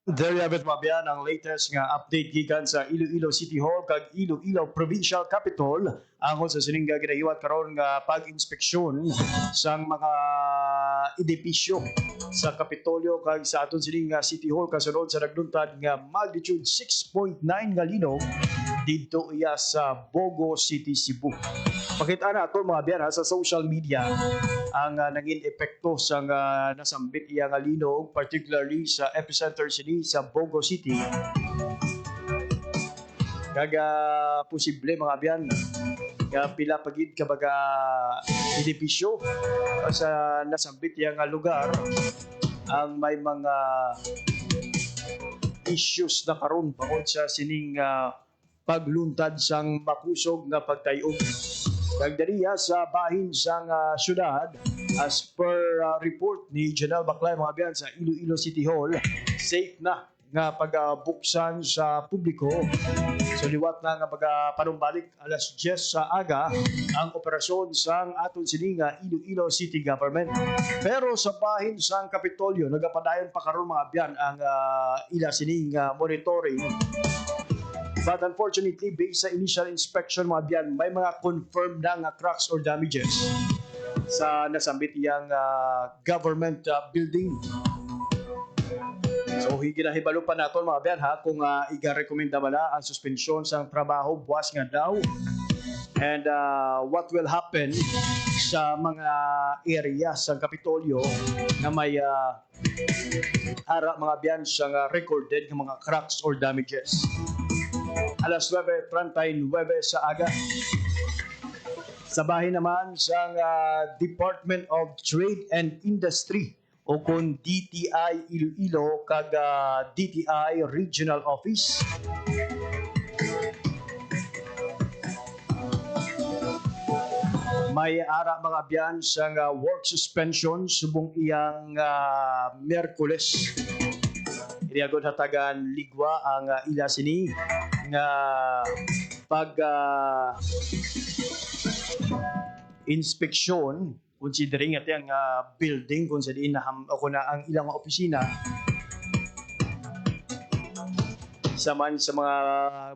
There you have it, mabiyan, ang latest nga update gikan sa Iloilo City Hall kag Iloilo Provincial Capital angkon sa siningga ginahiwat karon nga pag-inspeksyon sang mga edipisyo sa Kapitolyo kag sa aton sining City Hall kasunod sa nagluntad nga magnitude 6.9 nga linog didto iya sa Bogo City, Cebu. Pakita na ato mga biyan sa social media ang naging epekto sa nasambit iya nga linog particularly sa epicenter sini sa Bogo City. Kaga posible mga biyan nga pila pagid kabaga edipisyo sa nasambit iya nga lugar ang may mga issues na karon bangod sa sining pagluntad sang makusog nga pagtayog. Nagdariya sa bahin sang syudad, as per report ni Janelle Baclay mga biyan sa Iloilo City Hall, safe na nga pagbuksan sa publiko. So liwat na nga panumbalik alas 10 sa aga ang operasyon sang aton sini nga Iloilo City Government. Pero sa bahin sang Kapitolyo nagapadayon pa karon mga biyan ang ila sini nga monitoring. But unfortunately, based sa initial inspection mga biyan, may mga confirmed na nga cracks or damages sa nasambit iyang government building. So higinahibalo pa naton mga biyan ha kung iga-recommenda bala ang suspensyon sa trabaho buwas nga daw. And what will happen sa mga areas sa Kapitolyo na may ara mga biyan sa recorded ng mga cracks or damages. Alas 9:39 sa aga. Sa bahin naman sa Department of Trade and Industry o kung DTI Iloilo kag DTI Regional Office. May ara mga biyan sa work suspension subong iyang Miyerkules. Iyagod hatagan ligwa ang ila sini nga pag inspeksyon considering at yung building kung sa diin na ako na ang ilang opisina saman sa mga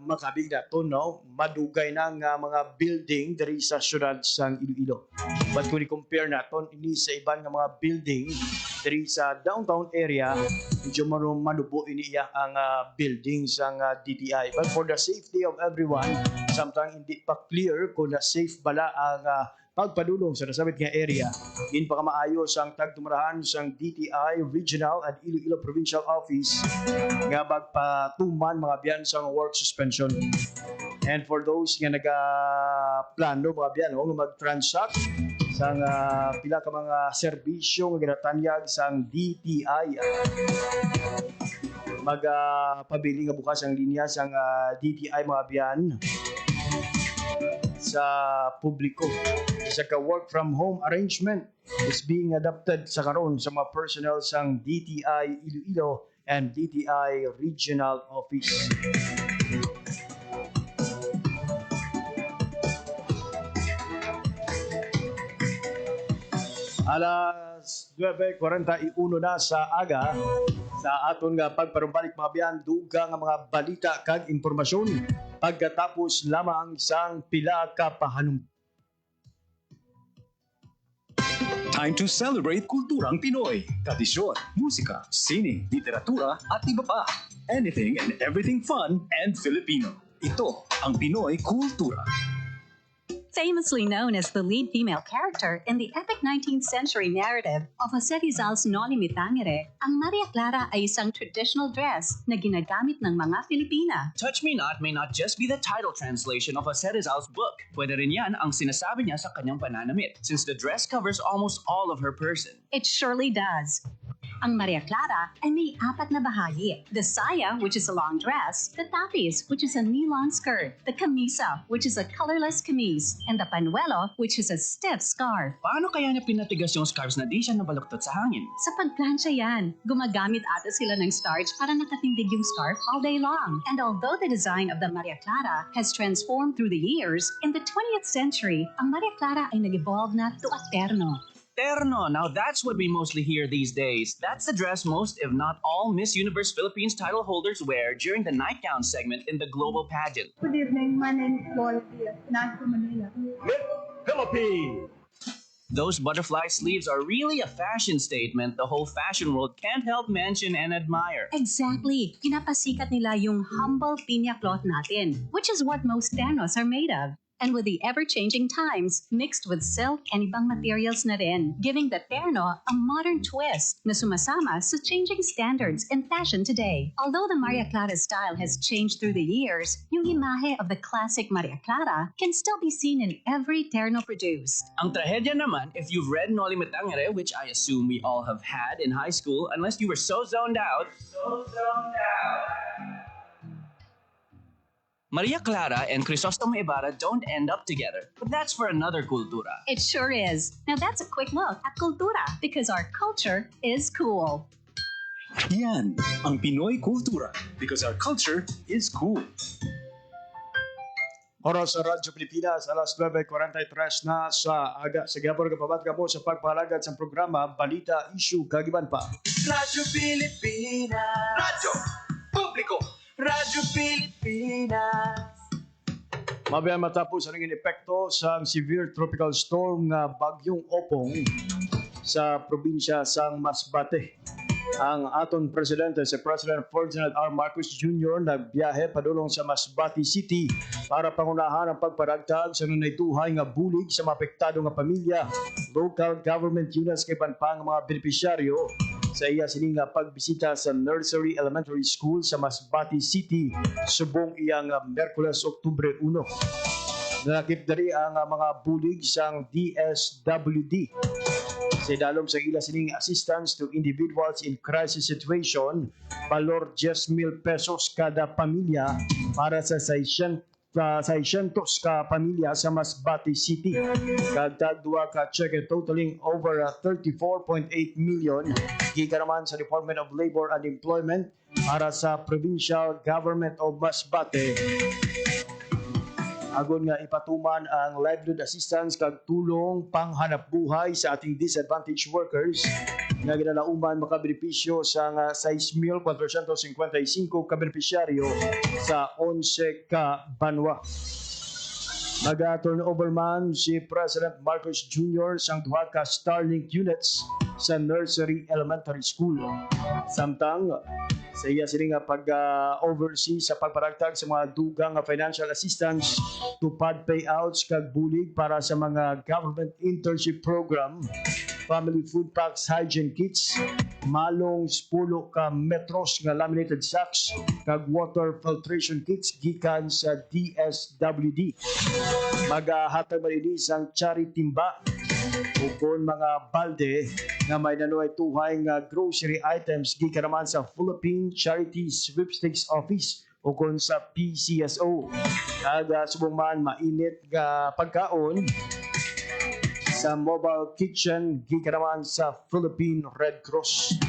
makabig na to, no? Madugay na nga mga building dari sa syudad sang Iloilo. But kung i-compare naton ini sa ibang nga mga building dari sa downtown area, medyo malubo ini ang building sang DTI. But for the safety of everyone, sometimes hindi pa clear kung na safe bala ang pagpadulong sa nasabit nga area. In pa maayos ang tagtumarahan sang DTI Regional at Iloilo Provincial Office nga magpatuman mga biyan sang work suspension. And for those nga nagaplano mga biyan nga mag-transact sang pila ka mga serbisyo nga ginatanyag sang DTI, magpabili nga bukas ang linya sang DTI mga biyan sa publiko. Isa ka work from home arrangement is being adopted sa karon sa mga personnel sang DTI Iloilo and DTI Regional Office. Alas 9:41 na sa aga sa aton nga pagparumbalik mga biyan, duga nga mga balita kag impormasyon pagkatapos lamang isang pila ka pahanum. Time to celebrate kulturang Pinoy, tradisyon, musika, sine, literatura at iba pa. Anything and everything fun and Filipino. Ito ang Pinoy Kultura. Famously known as the lead female character in the epic 19th century narrative of Jose Rizal's Noli Me Tangere, ang Maria Clara ay isang traditional dress na ginagamit ng mga Filipina. Touch Me Not may not just be the title translation of Jose Rizal's book. Pwede rin yan ang sinasabi niya sa kanyang pananamit, since the dress covers almost all of her person. It surely does. Ang Maria Clara ay may 4 na bahagi. The saya, which is a long dress, the tapis, which is a knee-long skirt, the camisa, which is a colorless camise, and the panuelo, which is a stiff scarf. Paano kaya niya pinatigas yung scarves na di siya nabaluktot sa hangin? Sa pagplansya yan, gumagamit ata sila ng starch para nakatindig yung scarf all day long. And although the design of the Maria Clara has transformed through the years, in the 20th century, ang Maria Clara ay nag-evolve na to a terno. Terno, now that's what we mostly hear these days. That's the dress most, if not all, Miss Universe Philippines title holders wear during the nightgown segment in the global pageant. Good evening, my name is Loyalty, Nagpo Manila. Philippines! Those butterfly sleeves are really a fashion statement the whole fashion world can't help mention and admire. Exactly. Pinapasikat nila yung humble pinya cloth natin, which is what most ternos are made of. And with the ever-changing times, mixed with silk and ibang materials na rin, giving the terno a modern twist na sumasama sa changing standards in fashion today. Although the Maria Clara style has changed through the years, yung imahe of the classic Maria Clara can still be seen in every terno produced. Ang trahedya naman, if you've read Noli Me Tangere, which I assume we all have had in high school, unless you were so zoned out, Maria Clara and Crisostomo Ibarra don't end up together, but that's for another Kultura. It sure is. Now that's a quick look at Kultura because our culture is cool. Yan ang Pinoy Kultura because our culture is cool. Oras sa Radyo Pilipinas, alas 9:43 na sa aga. Sa gabor kapabat ka mo sa pagpalagad sa programa Balita, Issue, Kagiban pa. Radyo Pilipinas. Radyo Publiko. Radyo Pilipinas. Mabiyan matapos ang naging epekto sa severe tropical storm nga Bagyong Opong sa probinsya sang Masbate. Ang aton presidente, si President Ferdinand R. Marcos Jr. nagbiyahe padulong sa Masbate City para pangunahan ang pagparagtag sa nanaytuhay nga bulig sa mapektado nga pamilya, local government units kay panpang mga benepisyaryo sa iya sining pagbisita sa Nursery Elementary School sa Masbate City subong iyang Miyerkules, Oktubre 1. Nakip dari ang mga bulig sang DSWD. Sa dalom sa ila sining assistance to individuals in crisis situation, valor 10,000 pesos kada pamilya para sa 600 ka pamilya sa Masbate City. Kagtag duwa ka cheque totaling over 34.8 million gikan naman sa Department of Labor and Employment para sa Provincial Government of Masbate. Agon nga ipatuman ang livelihood assistance kag tulong panghanap buhay sa ating disadvantaged workers nga ginalauman makabenepisyo sa 6,455 ka benepisyaryo sa 11 ka banwa. Nag-turnover man si President Marcos Jr. sang duha ka Starlink units sa Nursery Elementary School. Samtang sa iya sini nga pag-oversee sa pagparagtag sa mga dugang financial assistance, tupad payouts kag bulig para sa mga government internship program, family food packs, hygiene kits, malong 10 ka metros nga laminated sacks kag water filtration kits gikan sa DSWD. Magahatag man ini sang charity timba ukon mga balde nga may nanuay tuhay nga grocery items gikan naman sa Philippine Charity Sweepstakes Office ukon sa PCSO. Subong man mainit nga pagkaon sa mobile kitchen gikan naman sa Philippine Red Cross.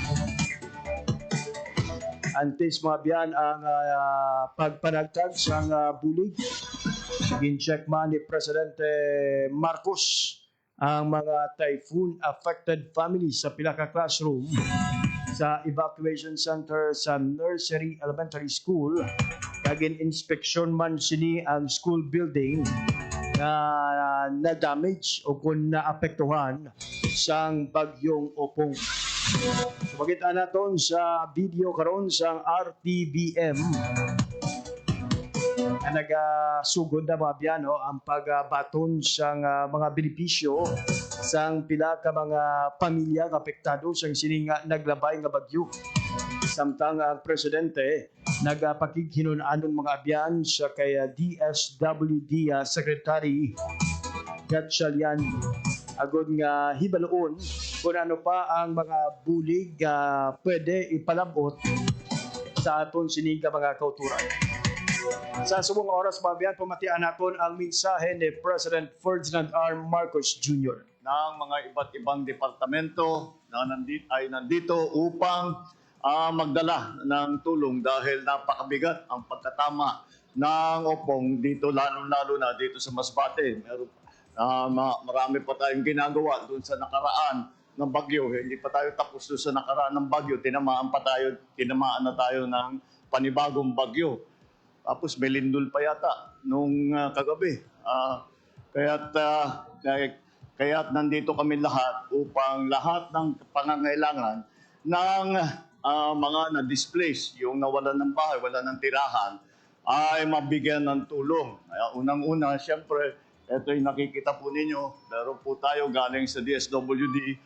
Antes mabiyan ang pagpanagtag sa bulig. Gin-check man ni Presidente Marcos ang mga typhoon-affected families sa pila ka classroom sa evacuation center sa Nursery Elementary School. Kagin inspeksyon man sini ang school building na damage o kung naapektuhan sang Bagyong Opong. Sumagita naton sa video karon sang RTBM na nagasugod na mga biyano ang pagbaton sa mga benepisyo sang pila ka mga pamilya apektado sang sining naglabay nga bagyo. Samtang ang presidente nagpakighinon-anon mga abyan sa kay DSWD Secretary Gatchalian agod nga hibaloon kung ano pa ang mga bulig pwede ipalabot sa aton sining mga kauturan. Sa subong oras mabiyan pamatian naton ang mensahe ni President Ferdinand R. Marcos Jr. ng mga iba't ibang departamento na nandito upang magdala ng tulong dahil napakabigat ang pagkatama ng Opong dito lalo-lalo na dito sa Masbate. Marami pa tayong ginagawa doon sa nakaraan ng bagyo. Hindi pa tayo tapos doon sa nakaraan ng bagyo. Tinamaan na tayo ng panibagong bagyo. Tapos may lindol pa yata nung kagabi. Kaya't nandito kami lahat upang lahat ng pangangailangan ng mga na-displace, yung nawalan ng bahay, wala ng tirahan, ay mabigyan ng tulong. Unang-una, siyempre, ito yung nakikita po ninyo, meron po tayo galing sa DSWD.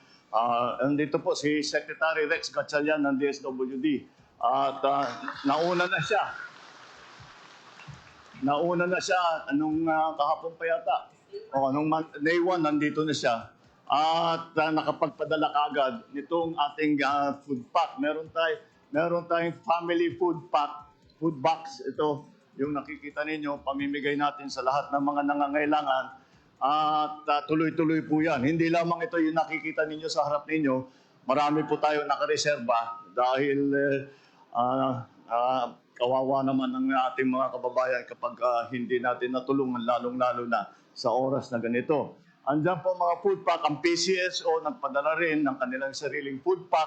Nandito po si Secretary Rex Gatchalian ng DSWD. At nauna na siya. Nauna na siya nung kahapon pa yata. Nung May 1, nandito na siya. At nakapagpadala kagad nitong ating food pack. Meron tayong family food pack, food box. Ito, yung nakikita ninyo, pamimigay natin sa lahat ng mga nangangailangan at tuloy-tuloy po yan. Hindi lamang ito yung nakikita ninyo sa harap ninyo, marami po tayo nakareserba dahil kawawa naman ng ating mga kababayan kapag hindi natin natulungan, lalong-lalo na sa oras na ganito. Andiyan po mga food pack, ang PCSO nagpadala rin ng kanilang sariling food pack.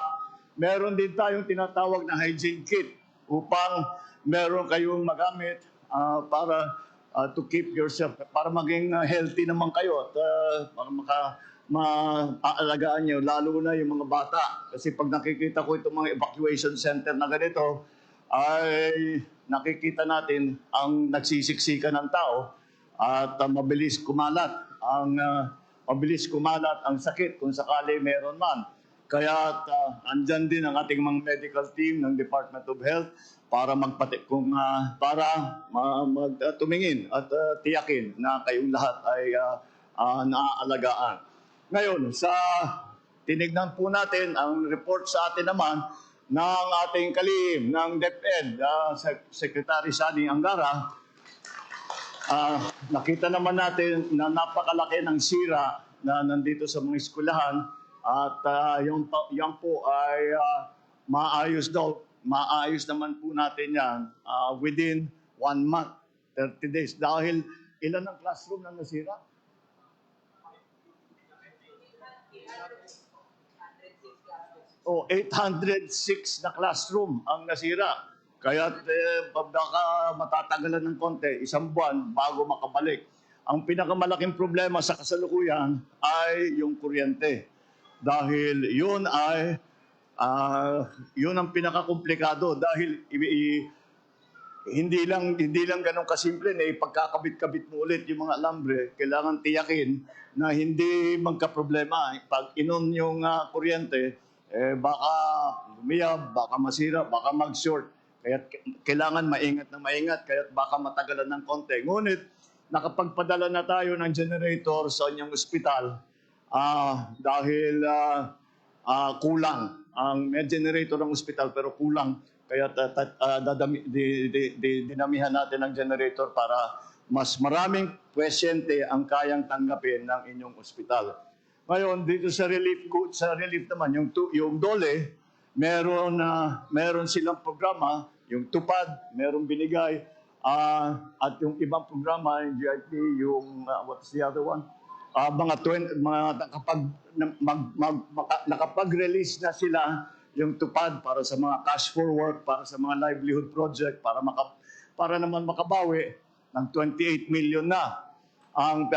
Meron din tayong tinatawag na hygiene kit upang meron kayong magamit para to keep yourself, para maging healthy naman kayo at para maaalagaan nyo, lalo na yung mga bata. Kasi pag nakikita ko itong mga evacuation center na ganito, ay nakikita natin ang nagsisiksikan ng tao at mabilis kumalat ang sakit kung sakali meron man. Kaya andyan din ang ating mga medical team ng Department of Health para tumingin at tiyakin na kayong lahat ay naaalagaan. Ngayon, tinignan po natin ang report sa atin naman ng ating kalihim ng DepEd, Secretary Sani Angara. Nakita naman natin na napakalaki ng sira na nandito sa mga eskwelahan at yan po ay maayos naman po natin yan within 1 month, 30 days. Dahil ilan ang classroom na nasira? O 806 na classroom ang nasira. Kaya baka matatagalan ng konti, 1 buwan bago makabalik. Ang pinakamalaking problema sa kasalukuyan ay yung kuryente. Dahil yun ang pinakakomplikado dahil hindi lang ganun kasimple na ipagkakabit-kabit mo ulit yung mga alambre. Kailangan tiyakin na hindi magka-problema. Pag inon yung kuryente, baka lumiyab, baka masira, baka mag-short. Kaya kailangan maingat na maingat, kaya baka matagalan ng konti. Ngunit nakapagpadala na tayo ng generator sa inyong ospital dahil kulang. May generator ng ospital pero kulang. Kaya dinamihan natin ang generator para mas maraming pasyente ang kayang tanggapin ng inyong ospital. Ngayon, dito sa relief naman, yung DOLE, meron silang programa, yung TUPAD, meron binigay, at yung ibang programa, yung GIP, yung, what's the other one? Nakapag-release na sila yung TUPAD para sa mga cash for work, para sa mga livelihood project, para naman makabawi ng 28 million na ang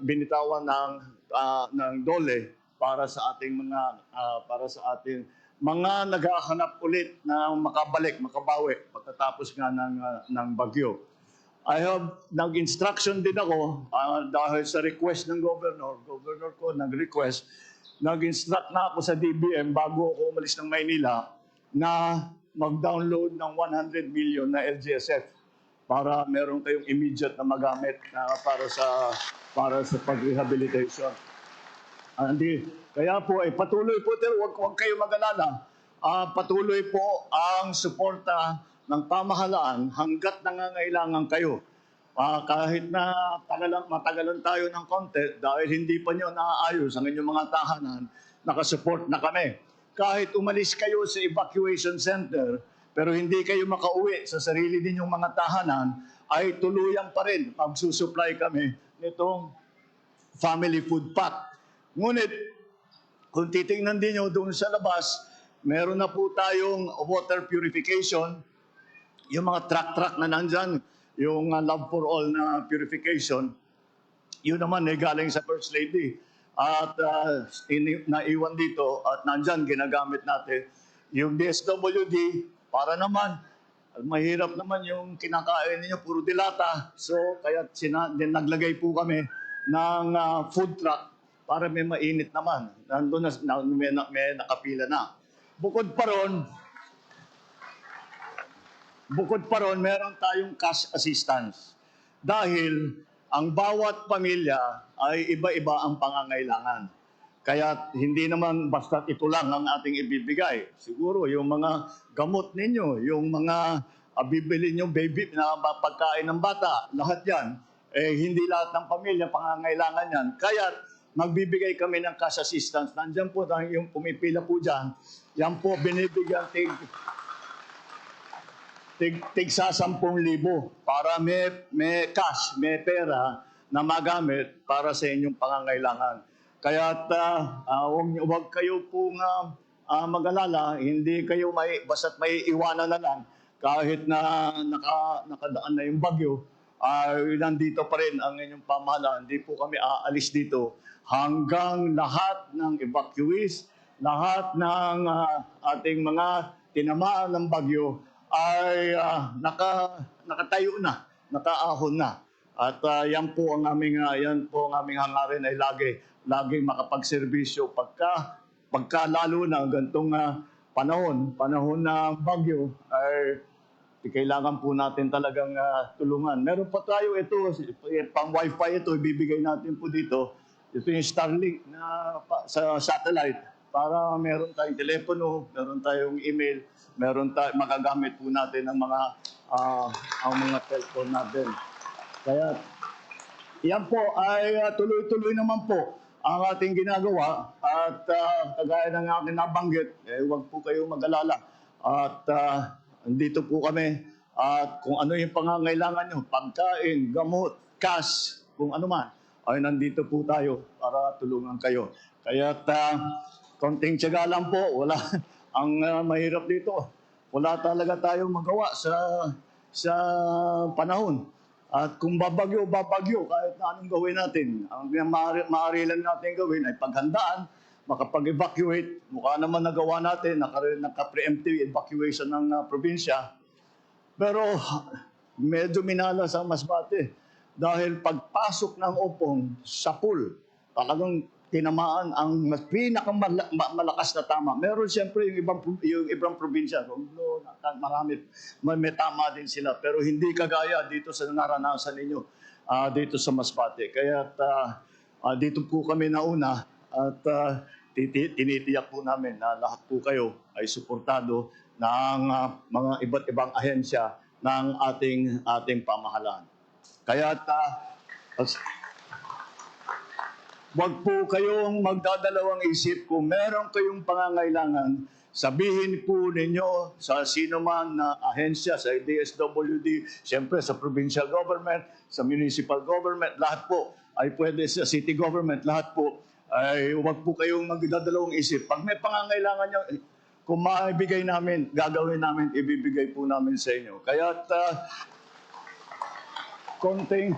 binitawan ng DOLE para sa ating mga naghahanap ulit na makabawi pagkatapos nga ng bagyo. Nag-instruction din ako dahil sa request ng governor ko nag-request, nag-instruct na ako sa DBM bago ako umalis ng Maynila na mag-download ng 100 million na LGSF para meron kayong immediate na magamit para sa pag-rehabilitation. Kaya po, patuloy po, huwag kayo mag-alala. Patuloy po ang suporta ng pamahalaan hanggat nangangailangan kayo. Kahit na matagalan tayo ng konti dahil hindi pa nyo naaayos ang inyong mga tahanan, nakasupport na kami. Kahit umalis kayo sa evacuation center, pero hindi kayo makauwi sa sarili ninyong mga tahanan, ay tuluyan pa rin magsusupply kami nitong family food pack. Ngunit, kung titingnan din nyo doon sa labas, meron na po tayong water purification, yung mga truck na nandyan, yung Love for All na purification, yun naman galing sa First Lady. At naiwan dito at nandyan ginagamit natin. Yung DSWD, para naman, mahirap naman yung kinakain ninyo, puro dilata. So, kaya naglagay po kami ng food truck para may mainit naman. Nandun may nakapila na. Bukod pa ron, meron tayong cash assistance. Dahil ang bawat pamilya ay iba-iba ang pangangailangan. Kaya hindi naman basta ito lang ang ating ibibigay. Siguro yung mga gamot ninyo, yung mga bibili yung baby na pagkain ng bata, lahat yan. Hindi lahat ng pamilya pangangailangan yan. Kaya magbibigay kami ng cash assistance. Nandiyan po, yung pumipila po dyan, yan po binibigyan tig sa 10,000 para may cash, may pera na magamit para sa inyong pangangailangan. Kaya huwag kayo pong mag-alala, hindi kayo basta't may iwanan na lang kahit na nakadaan na yung bagyo, nandito pa rin ang inyong pamahalaan. Hindi po kami aalis dito hanggang lahat ng evacuees, lahat ng ating mga tinamaan ng bagyo ay nakatayo na, nakaahon na. At yan po ang aming hangarin ay lagi makapagserbisyo pagka lalo na ganitong panahon na bagyo ay kailangan po natin talagang tulungan. Meron pa tayo ito, pang wifi ito, ibibigay natin po dito. Ito yung Starlink na sa satellite para meron tayong telepono, meron tayong email, magagamit po natin ang mga cellphone natin. Kaya yan po ay tuloy-tuloy naman po ang ating ginagawa at kagaya ng aking nabanggit, huwag po kayong mag-alala. At andito po kami at kung ano yung pangangailangan nyo, pagkain, gamot, cash, kung ano man, ay nandito po tayo para tulungan kayo. Kaya konting tiyaga lang po, wala. Ang mahirap dito, wala talaga tayong magawa sa panahon. At kung babagyo, kahit na anong gawin natin. Ang maaari lang natin gawin ay paghandaan, makapag-evacuate. Mukha naman nagawa natin, naka-preemptive evacuation ng probinsya. Pero medyo minalas ang Masbate. Dahil pagpasok ng Opong sa pool, talagang tinamaan ang pinakamalakas na tama. Meron siyempre yung ibang probinsya, marami, may tama din sila. Pero hindi kagaya dito sa naranasan ninyo, dito sa Masbate. Kaya dito po kami nauna at tinitiyak po namin na lahat po kayo ay suportado ng mga iba't ibang ahensya ng ating pamahalaan. Kaya wag po kayong magdadalawang isip kung meron kayong pangangailangan, sabihin po ninyo sa sino man na ahensya, sa DSWD, siyempre sa provincial government, sa municipal government, lahat po ay pwede sa city government, lahat po ay wag po kayong magdadalawang isip. Pag may pangangailangan nyo, kung maibigay namin, gagawin namin, ibibigay po namin sa inyo. Kaya konting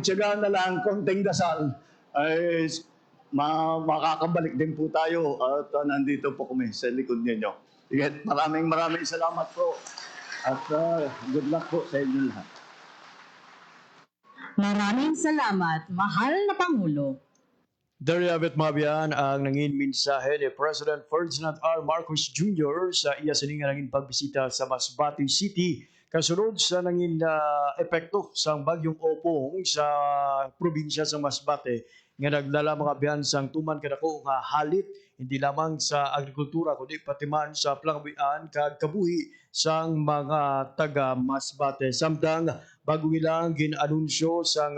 tiyaga na lang, konting dasal, ay makakabalik din po tayo at nandito po kami sa likod ninyo. Maraming salamat po at good luck po sa inyo lahat. Maraming salamat, mahal na Pangulo. There you have it, Mabian, ang nangin mensahe ni President Ferdinand R. Marcos Jr. sa iya sining nangin pagbisita sa Masbate City kasunod sa nangin epekto sa bagyong Opong sa probinsya sa Masbate nga nagdala mga biyansang tuman kadako nga halit hindi lamang sa agrikultura kundi pati man sa panglawian kag kabuhi sang mga taga Masbate. Samtang bago ilang ginanunsyo sang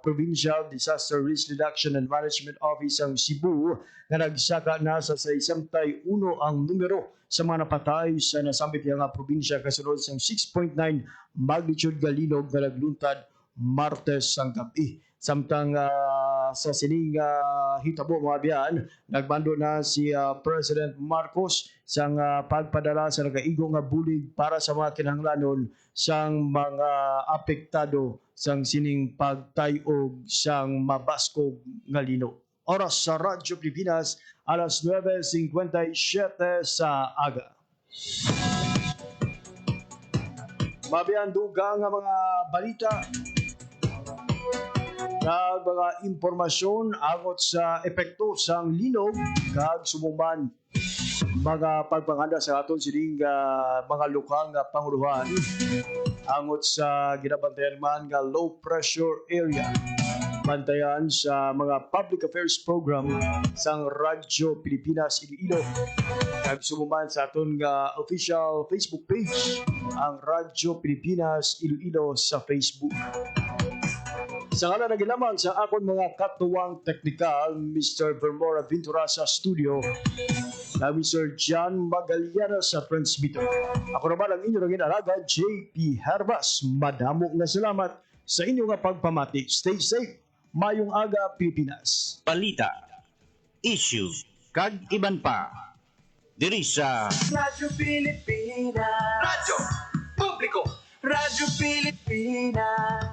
Provincial Disaster Risk Reduction and Management Office ang Cebu nga nagsaka na sa 61 ang numero sa mga napatay sa nasambit nga probinsya kasunod sang 6.9 magnitude galinog na nagluntad Martes ang gabi. Samtang sa sining hitabo mga biyan, nagbando na si President Marcos sang pagpadala sa nagaigo nga bulig para sa mga kinahanglanon sang mga apektado sang sining pagtayog sang mabaskog nga lino. Oras sa Radyo Pilipinas, alas 9:57 sa aga. Mabiyan dugang nga mga balita kag mga impormasyon angot sa epekto sang linog kag sumuman mga pagpanganda sa aton sining mga lukang panguluhan angot sa ginabantayan man nga low pressure area. bantayan sa mga public affairs program sang Radyo Pilipinas Iloilo. Kag sumuman sa aton nga official Facebook page, ang Radyo Pilipinas Iloilo sa Facebook. Sa ngalan na lamang sa akon mga katuwang teknikal, Mr. Vermora Ventura sa studio, na Mr. John Magallanes sa transmitter. Ako naman ang inyong inalaga, JP Herbas. Madamo nga salamat sa inyong pagpamati. Stay safe. Mayong aga, Pilipinas. Balita, issue, kag iban pa. Diri sa Radyo Pilipinas. Radyo Publiko. Radyo Pilipinas.